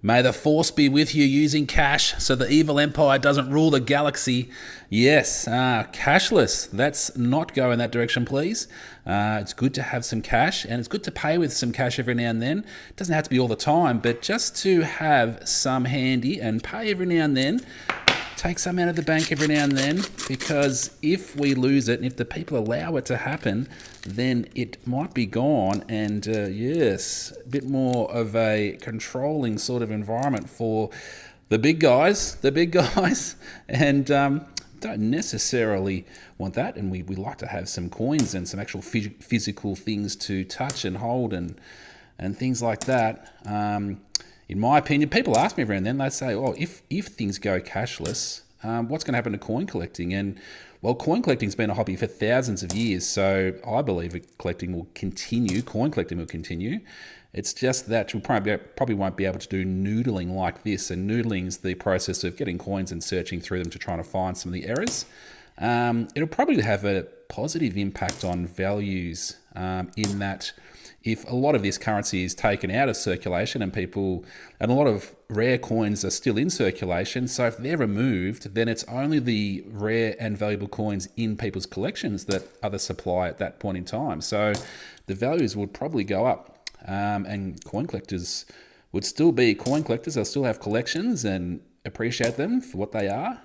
May the force be with you using cash so the evil empire doesn't rule the galaxy. Yes, cashless. Let's not go in that direction, please. It's good to have some cash, and it's good to pay with some cash every now and then. It doesn't have to be all the time, but just to have some handy and pay every now and then. Take some out of the bank every now and then, because if we lose it and if the people allow it to happen, then it might be gone. And yes, a bit more of a controlling sort of environment for the big guys, and don't necessarily want that. And we like to have some coins and some actual physical things to touch and hold and things like that. In my opinion, people ask me every now and then, they say, oh, if things go cashless, what's going to happen to coin collecting? And, well, coin collecting's been a hobby for thousands of years, so I believe collecting will continue, coin collecting will continue. It's just that we probably won't be able to do noodling like this, and noodling is the process of getting coins and searching through them to try to find some of the errors. It'll probably have a positive impact on values in that if a lot of this currency is taken out of circulation and a lot of rare coins are still in circulation, so if they're removed, then it's only the rare and valuable coins in people's collections that are the supply at that point in time. So the values would probably go up, and coin collectors would still be coin collectors. They'll still have collections and appreciate them for what they are,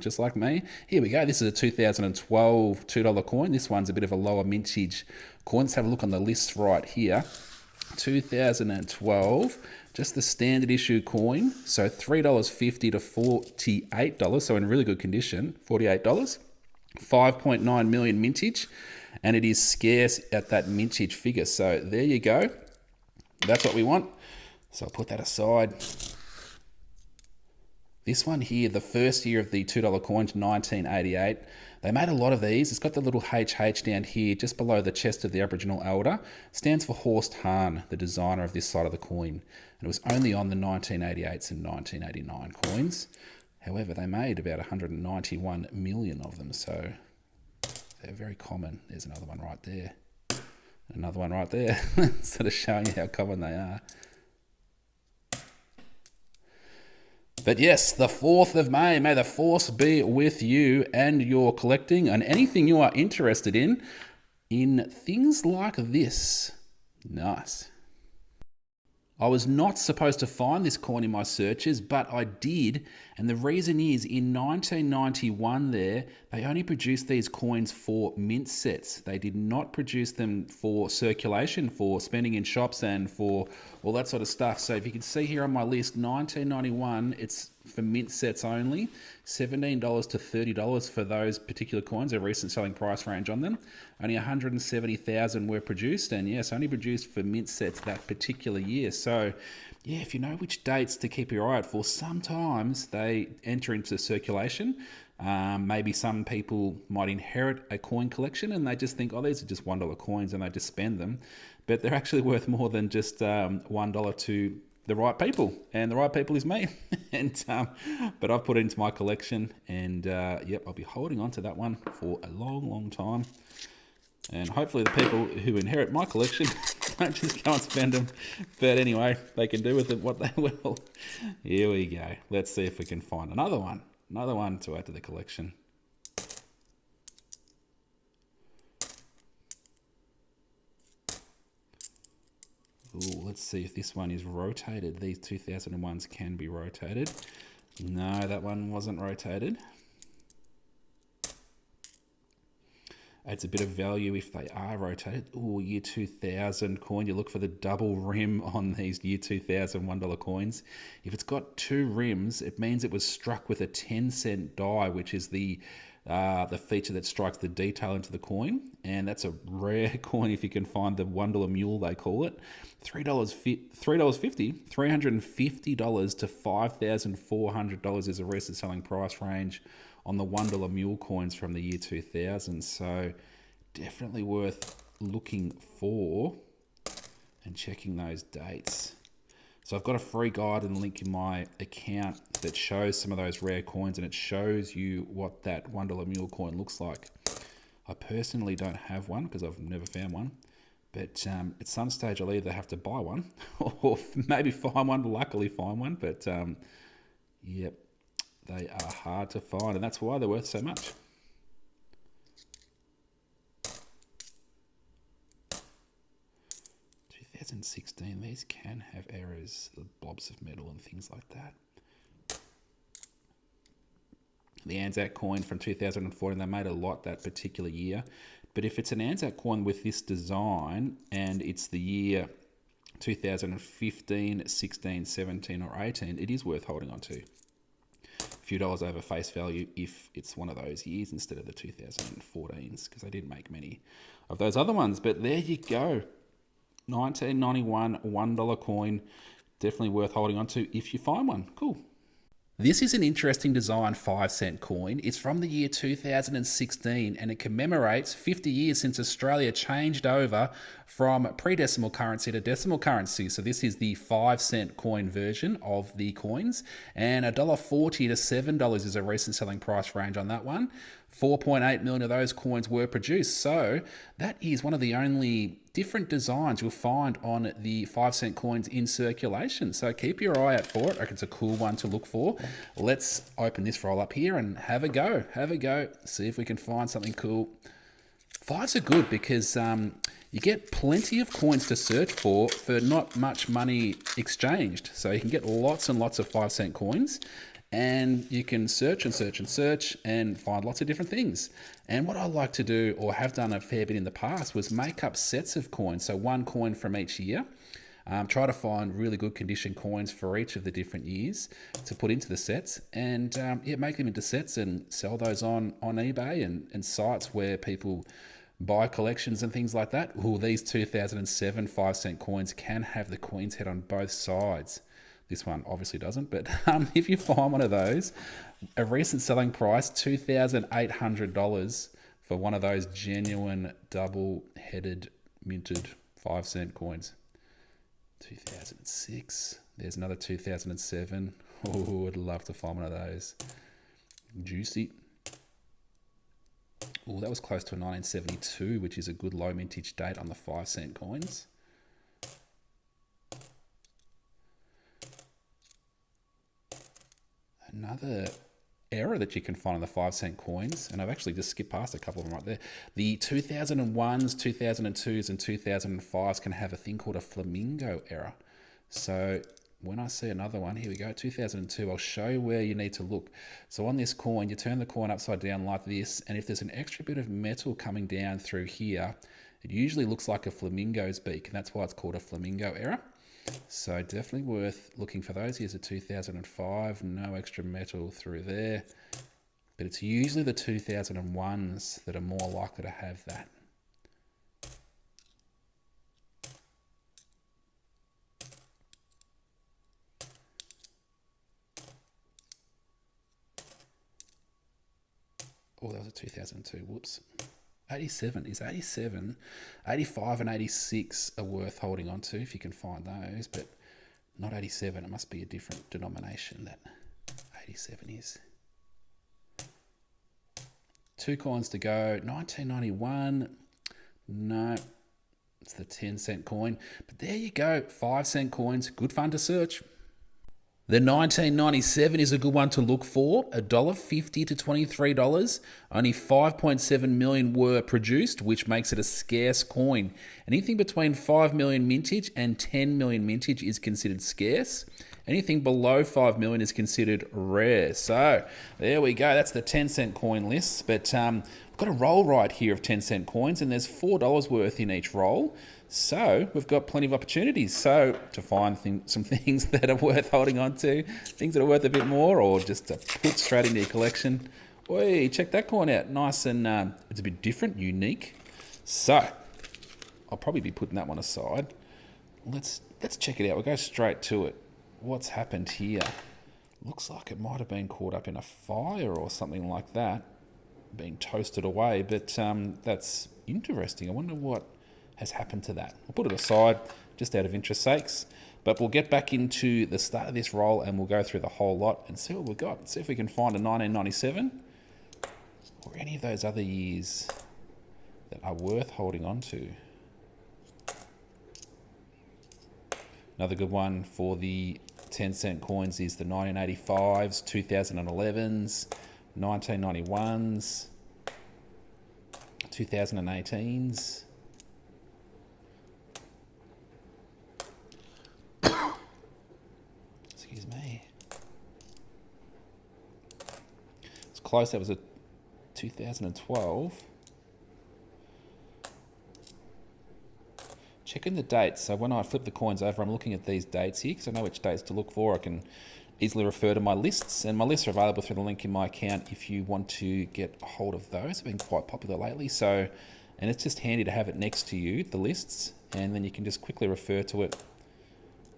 just like me. Here we go. This is a 2012 $2 coin. This one's a bit of a lower mintage coin. Let's have a look on the list right here. 2012, just the standard issue coin. So $3.50 to $48. So in really good condition, $48. 5.9 million mintage, and it is scarce at that mintage figure. So there you go. That's what we want. So I'll put that aside. This one here, the first year of the $2 coin, 1988. They made a lot of these. It's got the little HH down here, just below the chest of the Aboriginal elder. It stands for Horst Hahn, the designer of this side of the coin. And it was only on the 1988s and 1989 coins. However, they made about 191 million of them, so they're very common. There's another one right there. Another one right there. Sort of showing you how common they are. But yes, the 4th of May, may the force be with you and your collecting and anything you are interested in things like this. Nice. I was not supposed to find this coin in my searches, but I did. And the reason is, in 1991 there, they only produced these coins for mint sets. They did not produce them for circulation, for spending in shops and for all that sort of stuff. So if you can see here on my list, 1991, it's for mint sets only. $17 to $30 for those particular coins, a recent selling price range on them. Only 170,000 were produced, and yes, only produced for mint sets that particular year. So yeah, if you know which dates to keep your eye out for, sometimes they enter into circulation. Maybe some people might inherit a coin collection and they just think, oh, these are just $1 coins, and they just spend them. But they're actually worth more than just $1 to the right people, and the right people is me. But I've put it into my collection, and yep, I'll be holding on to that one for a long, long time. And hopefully the people who inherit my collection don't just go and spend them. But anyway, they can do with it what they will. Here we go. Let's see if we can find another one to add to the collection. Ooh, let's see if this one is rotated. These 2001s can be rotated. No, that one wasn't rotated. Adds a bit of value if they are rotated. Ooh, year 2000 coin. You look for the double rim on these year 2000 $1 coins. If it's got 2 rims, it means it was struck with a 10-cent die, which is the feature that strikes the detail into the coin. And that's a rare coin if you can find the $1 mule, they call it. $3.50 $350 to $5,400 is a recent selling price range on the $1 mule coins from the year 2000. So definitely worth looking for and checking those dates. So I've got a free guide and link in my account that shows some of those rare coins, and it shows you what that $1 mule coin looks like. I personally don't have one because I've never found one, But at some stage, I'll either have to buy one or maybe find one, luckily find one. But yep, they are hard to find, and that's why they're worth so much. $2016, these can have errors, the blobs of metal and things like that. The Anzac coin from 2014, they made a lot that particular year. But if it's an Anzac coin with this design and it's the year 2015, 16, 17 or 18, it is worth holding on to. A few dollars over face value if it's one of those years instead of the 2014s, because they didn't make many of those other ones. But there you go. 1991 $1 coin, definitely worth holding on to if you find one. Cool. This is an interesting design 5-cent coin. It's from the year 2016 and it commemorates 50 years since Australia changed over from pre-decimal currency to decimal currency. So this is the 5-cent coin version of the coins, and $1.40 to $7 is a recent selling price range on that one. 4.8 million of those coins were produced. So that is one of the only different designs you'll find on the 5-cent coins in circulation. So keep your eye out for it. I reckon it's a cool one to look for. Let's open this roll up here and have a go. Have a go. See if we can find something cool. 5s are good because you get plenty of coins to search for not much money exchanged. So you can get lots and lots of 5-cent coins, and you can search and search and search and find lots of different things. And what I like to do, or have done a fair bit in the past, was make up sets of coins. So one coin from each year. Try to find really good condition coins for each of the different years to put into the sets, and yeah, make them into sets and sell those on eBay and sites where people buy collections and things like that. Ooh, these 2007 5-cent coins can have the Queen's head on both sides. This one obviously doesn't, but if you find one of those, a recent selling price, $2,800 for one of those genuine double-headed minted 5-cent coins. 2006. There's another 2007. Oh, I'd love to find one of those. Juicy. Oh, that was close to a 1972, which is a good low mintage date on the 5-cent coins. Another error that you can find on the 5-cent coins, and I've actually just skipped past a couple of them right there. The 2001s, 2002s, and 2005s can have a thing called a flamingo error. So when I see another one, here we go, 2002, I'll show you where you need to look. So on this coin, you turn the coin upside down like this, and if there's an extra bit of metal coming down through here, it usually looks like a flamingo's beak, and that's why it's called a flamingo error. So definitely worth looking for those. Here's a 2005, no extra metal through there. But it's usually the 2001s that are more likely to have that. Oh, that was a 2002, whoops. 87 is 87. 85 and 86 are worth holding on to if you can find those, but not 87. It must be a different denomination that 87 is. 2 coins to go. 1991. No, it's the 10-cent coin. But there you go. 5-cent coins. Good fun to search. The 1997 is a good one to look for, $1.50 to $23. Only 5.7 million were produced, which makes it a scarce coin. Anything between 5 million mintage and 10 million mintage is considered scarce. Anything below 5 million is considered rare. So there we go. That's the 10-cent coin list. But we've got a roll right here of 10-cent coins, and there's $4 worth in each roll. So we've got plenty of opportunities. So to find some things that are worth holding on to, things that are worth a bit more, or just to put straight into your collection. Oi, check that coin out. Nice, and it's a bit different, unique. So I'll probably be putting that one aside. Let's check it out. We'll go straight to it. What's happened here? Looks like it might have been caught up in a fire or something like that, being toasted away. But that's interesting. I wonder what has happened to that. I'll put it aside just out of interest sakes, but we'll get back into the start of this roll and we'll go through the whole lot and see what we've got. See if we can find a 1997 or any of those other years that are worth holding on to. Another good one for the 10-cent coins is the 1985s, 2011s, 1991s, 2018s. Excuse me. It's close. That was a 2012. Checking the dates. So when I flip the coins over, I'm looking at these dates here because I know which dates to look for. I can easily refer to my lists, and my lists are available through the link in my account if you want to get a hold of those. They've been quite popular lately. So, and it's just handy to have it next to you, the lists, and then you can just quickly refer to it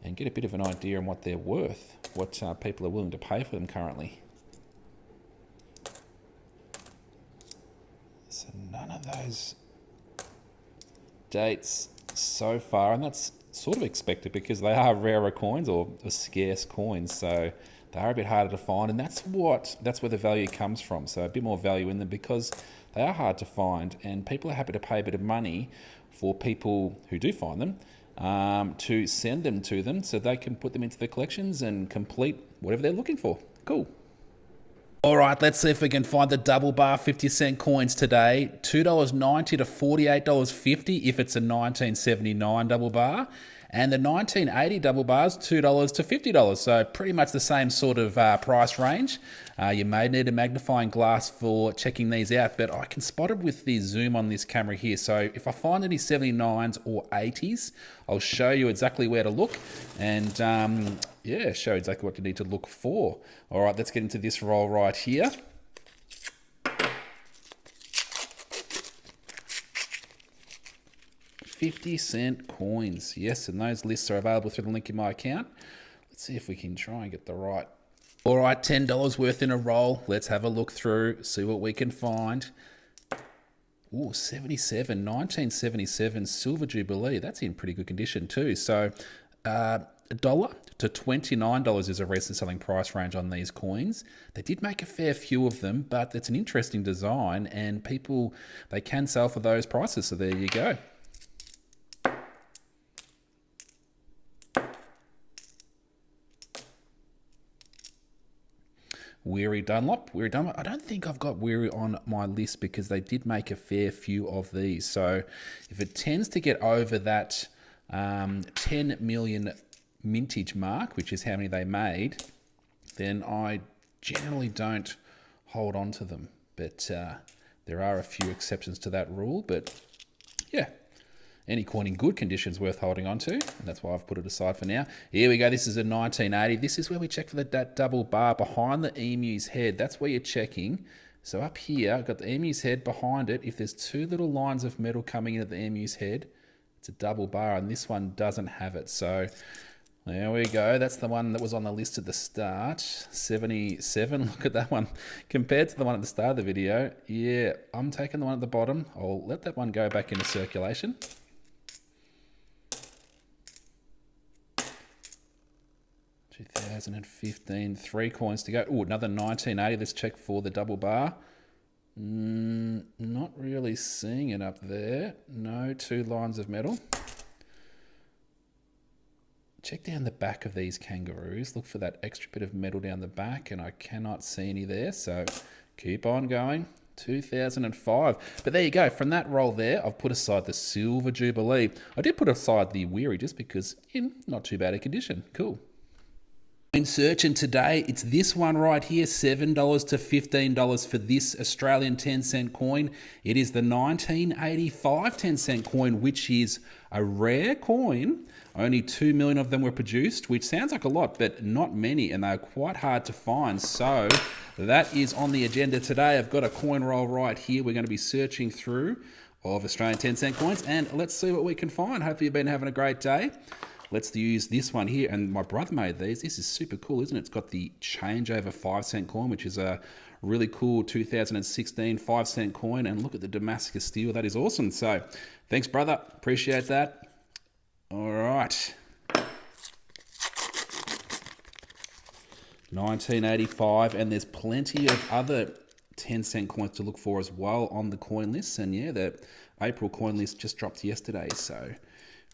and get a bit of an idea on what they're worth, what people are willing to pay for them currently. So none of those dates so far, and that's sort of expected because they are rarer coins or scarce coins, so they are a bit harder to find, and that's where the value comes from. So a bit more value in them because they are hard to find, and people are happy to pay a bit of money for people who do find them to send them to them so they can put them into their collections and complete whatever they're looking for. Cool. All right, let's see if we can find the double bar 50-cent coins today. $2.90 to $48.50 if it's a 1979 double bar. And the 1980 double bars, $2 to $50. So pretty much the same sort of price range. You may need a magnifying glass for checking these out, but I can spot it with the zoom on this camera here. So if I find any 79s or 80s, I'll show you exactly where to look and yeah, show exactly what you need to look for. All right, let's get into this roll right here. $50-cent coins. Yes, and those lists are available through the link in my account. Let's see if we can try and get the right. All right, $10 worth in a roll. Let's have a look through, see what we can find. Ooh, 1977 Silver Jubilee. That's in pretty good condition too. So $1 to $29 is a recent selling price range on these coins. They did make a fair few of them, but it's an interesting design and people, they can sell for those prices. So there you go. Weary Dunlop. I don't think I've got Weary on my list because they did make a fair few of these. So if it tends to get over that 10 million mintage mark, which is how many they made, then I generally don't hold on to them. But there are a few exceptions to that rule. But yeah, any coin in good condition is worth holding on to, and that's why I've put it aside for now. Here we go. This is a 1980. This is where we check for that double bar behind the emu's head. That's where you're checking. So up here, I've got the emu's head behind it. If there's two little lines of metal coming in at the emu's head, it's a double bar, and this one doesn't have it. So there we go. That's the one that was on the list at the start. 77. Look at that one. Compared to the one at the start of the video, yeah, I'm taking the one at the bottom. I'll let that one go back into circulation. 2015, 3 coins to go. Oh, another 1980. Let's check for the double bar. Not really seeing it up there. No, 2 lines of metal. Check down the back of these kangaroos. Look for that extra bit of metal down the back, and I cannot see any there. So keep on going. 2005. But there you go. From that roll there, I've put aside the Silver Jubilee. I did put aside the Weary just because in not too bad a condition. Cool. In searching today, it's this one right here, $7 to $15 for this Australian 10-cent coin. It is the 1985 10-cent coin, which is a rare coin. Only 2 million of them were produced, which sounds like a lot, but not many, and they're quite hard to find. So that is on the agenda today. I've got a coin roll right here. We're going to be searching through of Australian 10-cent coins, and let's see what we can find. Hopefully you've been having a great day. Let's use this one here, and my brother made these. This is super cool, isn't it? It's got the changeover 5-cent coin, which is a really cool 2016 5-cent coin, and look at the Damascus steel. That is awesome. So thanks, brother. Appreciate that. All right. 1985, and there's plenty of other 10-cent coins to look for as well on the coin list. And yeah, the April coin list just dropped yesterday, so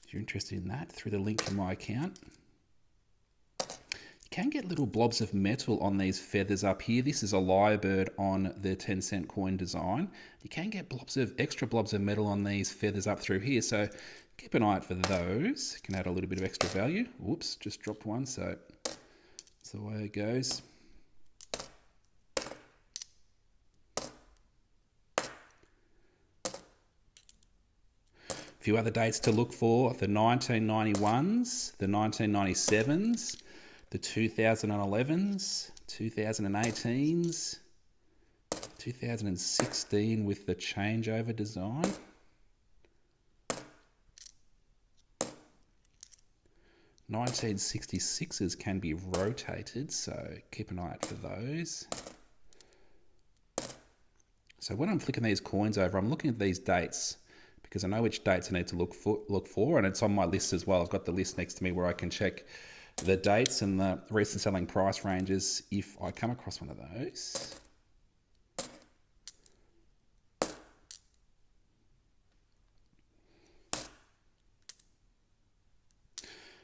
if you're interested in that, through the link in my account. You can get little blobs of metal on these feathers up here. This is a lyrebird on the 10-cent coin design. You can get extra blobs of metal on these feathers up through here, so keep an eye out for those. Can add a little bit of extra value. Whoops, just dropped one, so that's the way it goes. A few other dates to look for: the 1991s, the 1997s, the 2011s, 2018s, 2016 with the changeover design. 1966s can be rotated, so keep an eye out for those. So when I'm flicking these coins over, I'm looking at these dates because I know which dates I need to look for, and it's on my list as well. I've got the list next to me where I can check the dates and the recent selling price ranges if I come across one of those.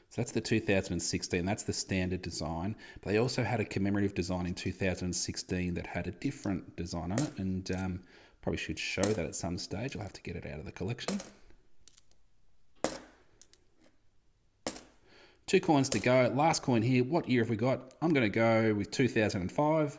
So that's the 2016, that's the standard design. But they also had a commemorative design in 2016 that had a different design on it, and probably should show that at some stage. I'll have to get it out of the collection. 2 coins to go. Last coin here. What year have we got? I'm going to go with 2005.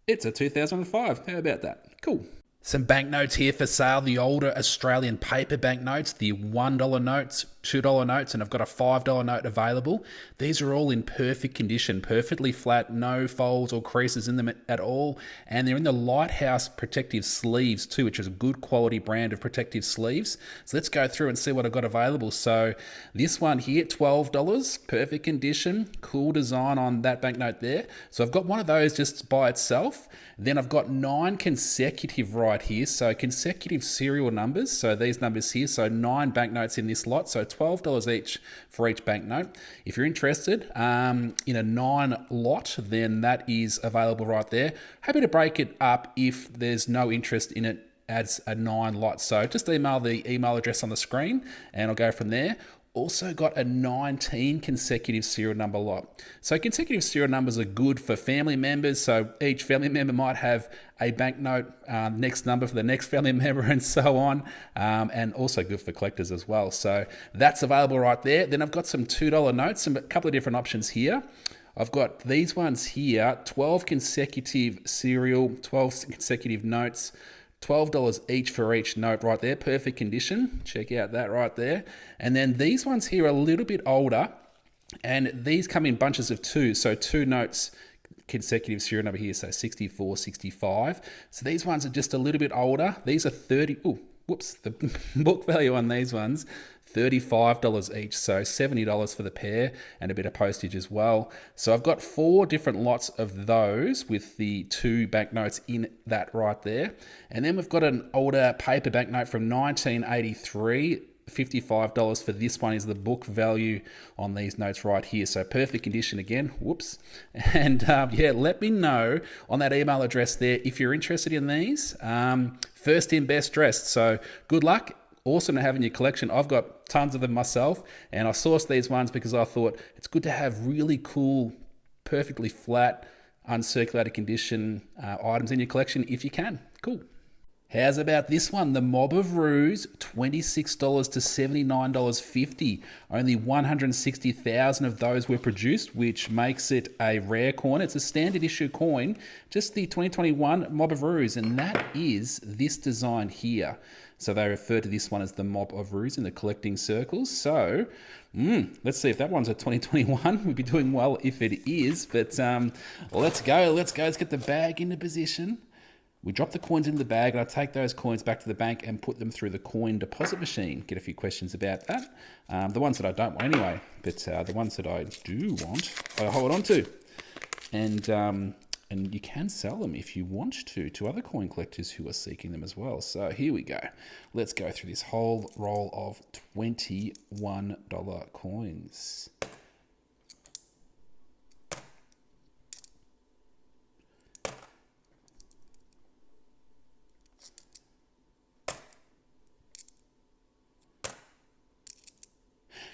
It's a 2005. How about that? Cool. Some banknotes here for sale. The older Australian paper banknotes, the $1 notes, $2 notes, and I've got a $5 note available. These are all in perfect condition, perfectly flat, no folds or creases in them at all. And they're in the Lighthouse protective sleeves too, which is a good quality brand of protective sleeves. So let's go through and see what I've got available. So this one here, $12, perfect condition, cool design on that banknote there. So I've got one of those just by itself. Then I've got 9 consecutive right here, so consecutive serial numbers, so these numbers here, so 9 banknotes in this lot, so $12 each for each banknote. If you're interested in a 9 lot, then that is available right there. Happy to break it up if there's no interest in it as a 9 lot, so just email the email address on the screen and I'll go from there. Also got a 19 consecutive serial number lot. So consecutive serial numbers are good for family members. So each family member might have a banknote, next number for the next family member and so on. And also good for collectors as well. So that's available right there. Then I've got some $2 notes, a couple of different options here. I've got these ones here, 12 consecutive serial, 12 consecutive notes, $12 each for each note right there, perfect condition. Check out that right there. And then these ones here are a little bit older, and these come in bunches of 2. So 2 notes, consecutive serial number here, so 64, 65. So these ones are just a little bit older. These are 30, oh, whoops, the book value on these ones, $35 each, so $70 for the pair and a bit of postage as well. So I've got 4 different lots of those with the 2 banknotes in that right there. And then we've got an older paper banknote from 1983, $55 for this one is the book value on these notes right here. So perfect condition again, whoops. And yeah, let me know on that email address there if you're interested in these. First in, best dressed. So good luck. Awesome to have in your collection. I've got tons of them myself, and I sourced these ones because I thought it's good to have really cool, perfectly flat, uncirculated condition items in your collection if you can. Cool. How's about this one? The Mob of Ruse, $26 to $79.50. Only 160,000 of those were produced, which makes it a rare coin. It's a standard issue coin, just the 2021 Mob of Ruse, and that is this design here. So they refer to this one as the Mob of Ruse in the collecting circles. So let's see if that one's a 2021. We'd be doing well if it is, but let's go. Let's get the bag into position. We drop the coins into the bag, and I take those coins back to the bank and put them through the coin deposit machine. Get a few questions about that. The ones that I don't want anyway, but the ones that I do want, I hold on to. And you can sell them if you want to other coin collectors who are seeking them as well. So here we go. Let's go through this whole roll of $21 coins.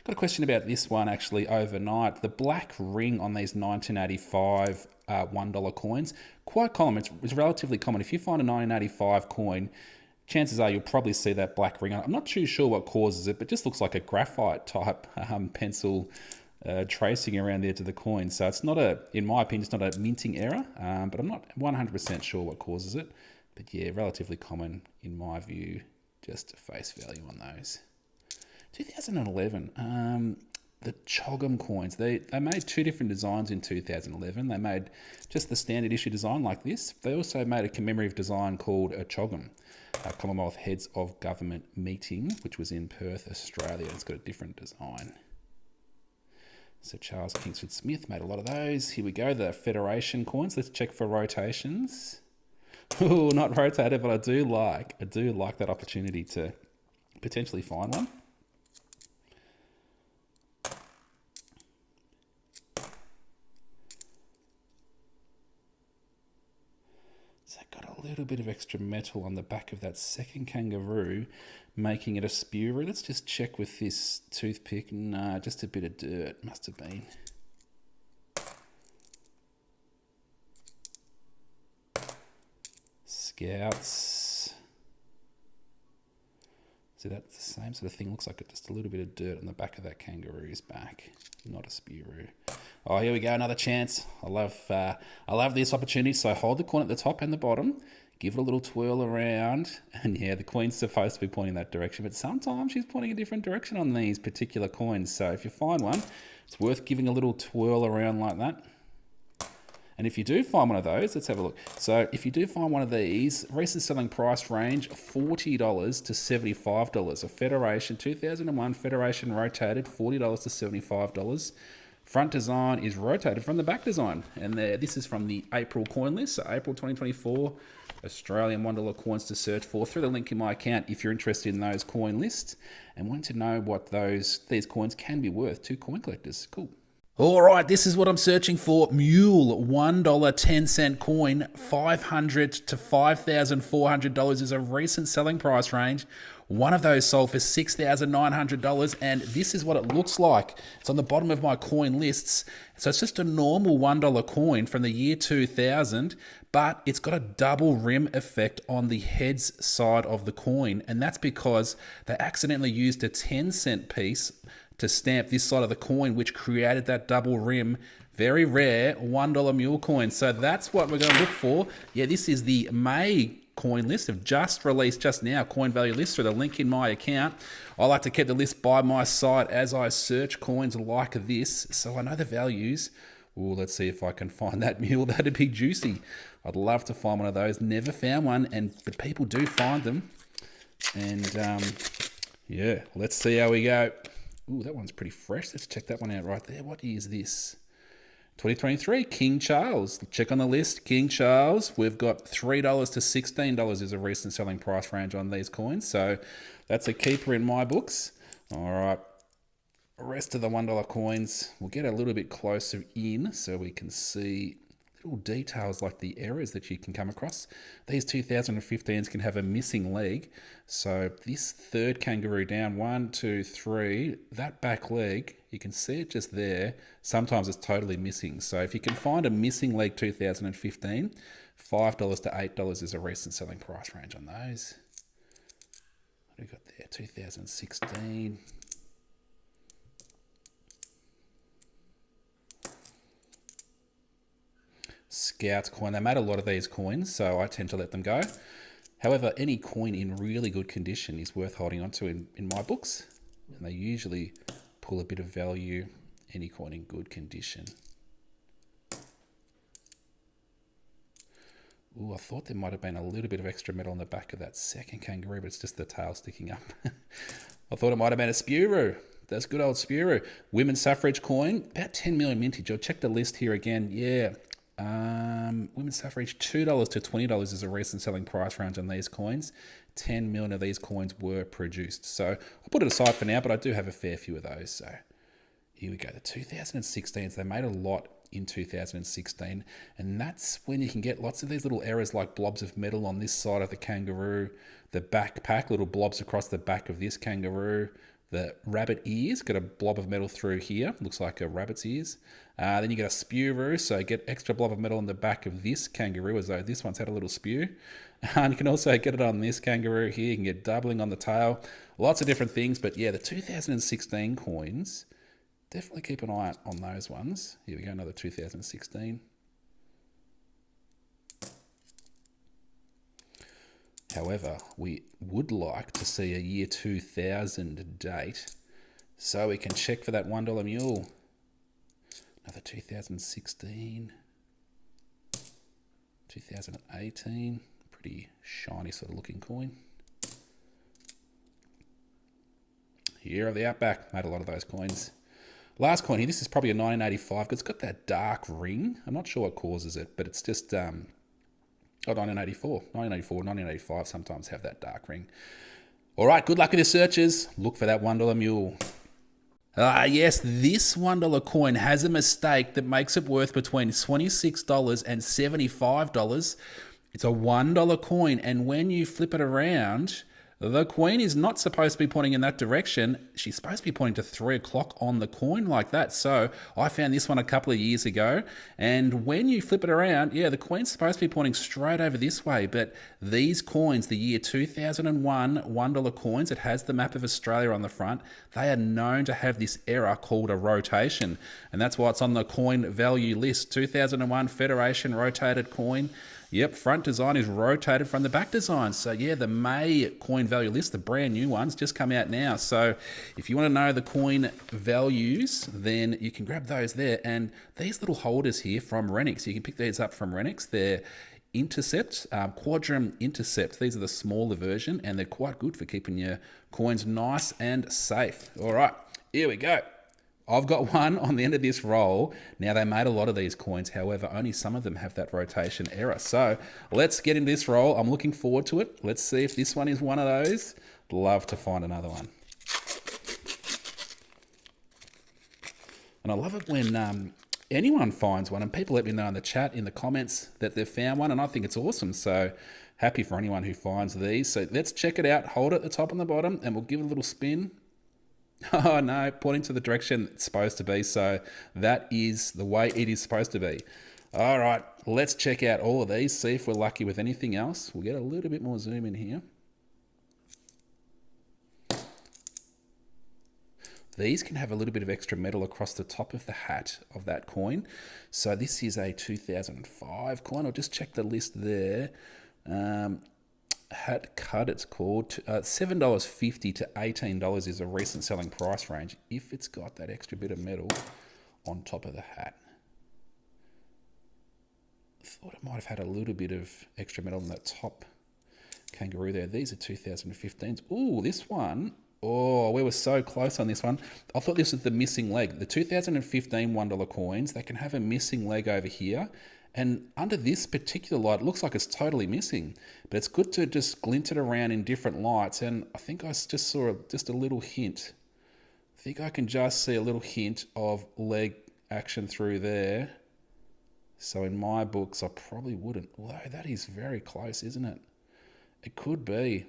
Got a question about this one actually overnight. The black ring on these 1985 $1 coins, quite common. It's relatively common. If you find a 1985 coin, chances are you'll probably see that black ring on it. I'm not too sure what causes it, but it just looks like a graphite type pencil tracing around the edge of the coin. So it's not in my opinion, it's not a minting error, but I'm not 100% sure what causes it. But yeah, relatively common in my view, just face value on those. 2011, the Choggum coins. They made two different designs in 2011. They made just the standard issue design like this. They also made a commemorative design called a Choggum, a Commonwealth Heads of Government meeting, which was in Perth, Australia. It's got a different design. So Charles Kingsford Smith made a lot of those. Here we go, the Federation coins. Let's check for rotations. Oh, not rotated, but I do like that opportunity to potentially find one. So I got a little bit of extra metal on the back of that second kangaroo, making it a spewer. Let's just check with this toothpick. Nah, just a bit of dirt, must have been. Scouts. So that's the same sort of thing. Looks like just a little bit of dirt on the back of that kangaroo's back. Not a spearoo. Oh, here we go, another chance. I love this opportunity. So hold the coin at the top and the bottom, give it a little twirl around, and yeah, the coin's supposed to be pointing that direction, but sometimes she's pointing a different direction on these particular coins. So if you find one, it's worth giving a little twirl around like that. And if you do find one of those, let's have a look. So if you do find one of these, recent selling price range, $40 to $75. A Federation, 2001 Federation rotated, $40 to $75. Front design is rotated from the back design. And this is from the April coin list, so April 2024, Australian $1 coins to search for through the link in my account if you're interested in those coin lists and want to know what these coins can be worth to coin collectors. Cool. All right, this is what I'm searching for. Mule, $1 10-cent coin, $500 to $5,400 is a recent selling price range. One of those sold for $6,900, and this is what it looks like. It's on the bottom of my coin lists. So it's just a normal $1 coin from the year 2000, but it's got a double rim effect on the heads side of the coin, and that's because they accidentally used a 10-cent piece to stamp this side of the coin, which created that double rim. Very rare $1 mule coin. So that's what we're going to look for. Yeah, this is the May coin list. I've just released just now coin value list through the link in my account. I like to keep the list by my side as I search coins like this, so I know the values. Ooh, let's see if I can find that mule. That'd be juicy. I'd love to find one of those. Never found one, but people do find them. And yeah, let's see how we go. Ooh, that one's pretty fresh. Let's check that one out right there. What year is this? 2023, King Charles. Check on the list, King Charles. We've got $3 to $16 is a recent selling price range on these coins. So that's a keeper in my books. All right. The rest of the $1 coins, we'll get a little bit closer in so we can see little details like the errors that you can come across. These 2015s can have a missing leg. So this third kangaroo down, 1, 2, 3, that back leg, you can see it just there. Sometimes it's totally missing. So if you can find a missing leg 2015, $5 to $8 is a recent selling price range on those. What do we got there? 2016. Scouts coin. They made a lot of these coins, so I tend to let them go. However, any coin in really good condition is worth holding on to in my books, and they usually pull a bit of value, any coin in good condition. Ooh, I thought there might have been a little bit of extra metal on the back of that second kangaroo, but it's just the tail sticking up. I thought it might have been a Spuru. That's good old Spuru. Women's suffrage coin, about 10 million mintage. I'll check the list here again. Yeah. Women's suffrage, $2 to $20 is a recent selling price range on these coins. 10 million of these coins were produced. So I'll put it aside for now, but I do have a fair few of those. So here we go. The 2016s, they made a lot in 2016, and that's when you can get lots of these little errors like blobs of metal on this side of the kangaroo, the backpack, little blobs across the back of this kangaroo, the rabbit ears, got a blob of metal through here, looks like a rabbit's ears. Then you get a spew, so get extra blob of metal on the back of this kangaroo, as though this one's had a little spew. And you can also get it on this kangaroo here. You can get doubling on the tail. Lots of different things, but yeah, the 2016 coins, definitely keep an eye out on those ones. Here we go, another 2016. However, we would like to see a year 2000 date so we can check for that $1 mule. Another 2016, 2018, pretty shiny sort of looking coin. Year of the Outback, made a lot of those coins. Last coin here, this is probably a 1985 because it's got that dark ring. I'm not sure what causes it, but it's just 1984, 1985 sometimes have that dark ring. All right, good luck with your searches. Look for that $1 mule. Yes, this $1 coin has a mistake that makes it worth between $26 and $75. It's a $1 coin, and when you flip it around, the queen is not supposed to be pointing in that direction. She's supposed to be pointing to 3 o'clock on the coin like that. So I found this one a couple of years ago. And when you flip it around, yeah, the queen's supposed to be pointing straight over this way. But these coins, the year 2001 $1 coins, it has the map of Australia on the front. They are known to have this error called a rotation. And that's why it's on the coin value list. 2001 Federation rotated coin. Yep, front design is rotated from the back design. So yeah, the May coin value list, the brand new ones, just come out now. So if you want to know the coin values, then you can grab those there. And these little holders here from Renix, you can pick these up from Renix. They're Intercept, Quadrum Intercept. These are the smaller version, and they're quite good for keeping your coins nice and safe. All right, here we go. I've got one on the end of this roll. Now, they made a lot of these coins. However, only some of them have that rotation error. So let's get into this roll. I'm looking forward to it. Let's see if this one is one of those. Love to find another one. And I love it when anyone finds one, and people let me know in the chat, in the comments, that they've found one, and I think it's awesome. So happy for anyone who finds these. So let's check it out. Hold it at the top and the bottom, and we'll give it a little spin. Oh no, pointing to the direction it's supposed to be. So that is the way it is supposed to be. All right, let's check out all of these, see if we're lucky with anything else. We'll get a little bit more zoom in here. These can have a little bit of extra metal across the top of the hat of that coin. So this is a 2005 coin. I'll just check the list there. Hat cut, it's called. $7.50 to $18 is a recent selling price range if it's got that extra bit of metal on top of the hat. I thought it might have had a little bit of extra metal on that top kangaroo there. These are 2015s. Ooh, this one. Oh, we were so close on this one. I thought this was the missing leg. The 2015 $1 coins, they can have a missing leg over here. And under this particular light, it looks like it's totally missing. But it's good to just glint it around in different lights. And I think I just saw just a little hint. I think I can just see a little hint of leg action through there. So in my books, I probably wouldn't. Although that is very close, isn't it? It could be.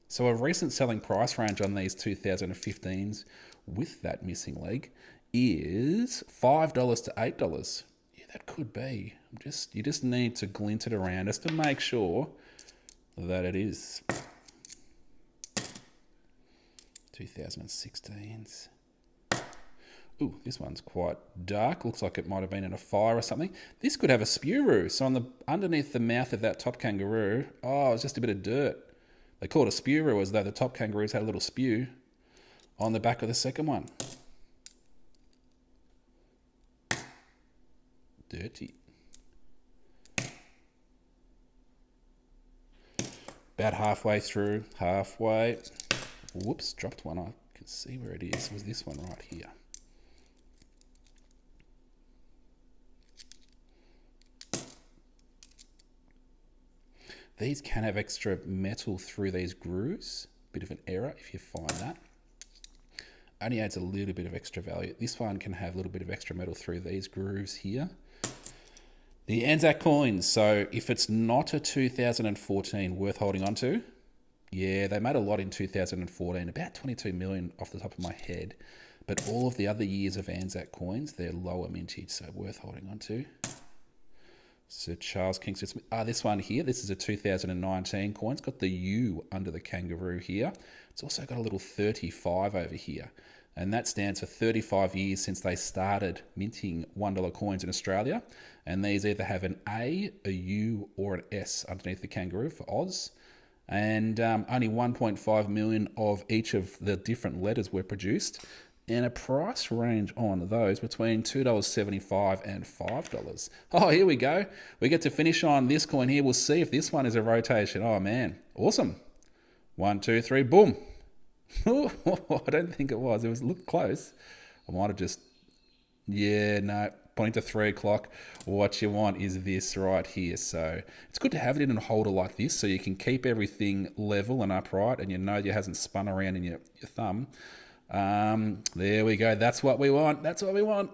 So a recent selling price range on these 2015s with that missing leg is $5 to $8. Yeah, that could be. You just need to glint it around just to make sure that it is. 2016s. Ooh, this one's quite dark. Looks like it might have been in a fire or something. This could have a spew. So underneath the mouth of that top kangaroo, oh, it's just a bit of dirt. They call it a spew, as though the top kangaroos had a little spew on the back of the second one. Dirty. About halfway through, halfway. Whoops, dropped one. I can see where it is. It was this one right here. These can have extra metal through these grooves. Bit of an error if you find that. Only adds a little bit of extra value. This one can have a little bit of extra metal through these grooves here. The Anzac coins. So if it's not a 2014 worth holding on to, Yeah, they made a lot in 2014, about 22 million off the top of my head. But all of the other years of Anzac coins, they're lower mintage, so worth holding on to. Sir Charles Kingston Smith. This one here, this is a 2019 coin. It's got the U under the kangaroo here. It's also got a little 35 over here. And that stands for 35 years since they started minting $1 coins in Australia. And these either have an A, a U, or an S underneath the kangaroo for Oz. And only 1.5 million of each of the different letters were produced. And a price range on those between $2.75 and $5. Oh, here we go. We get to finish on this coin here. We'll see if this one is a rotation. Oh, man. Awesome. 1, 2, 3, boom. I don't think it was. It looked close. I might have just... Yeah, no. Pointing to 3 o'clock. What you want is this right here. So it's good to have it in a holder like this so you can keep everything level and upright and you know it hasn't spun around in your thumb. There we go. That's what we want. That's what we want.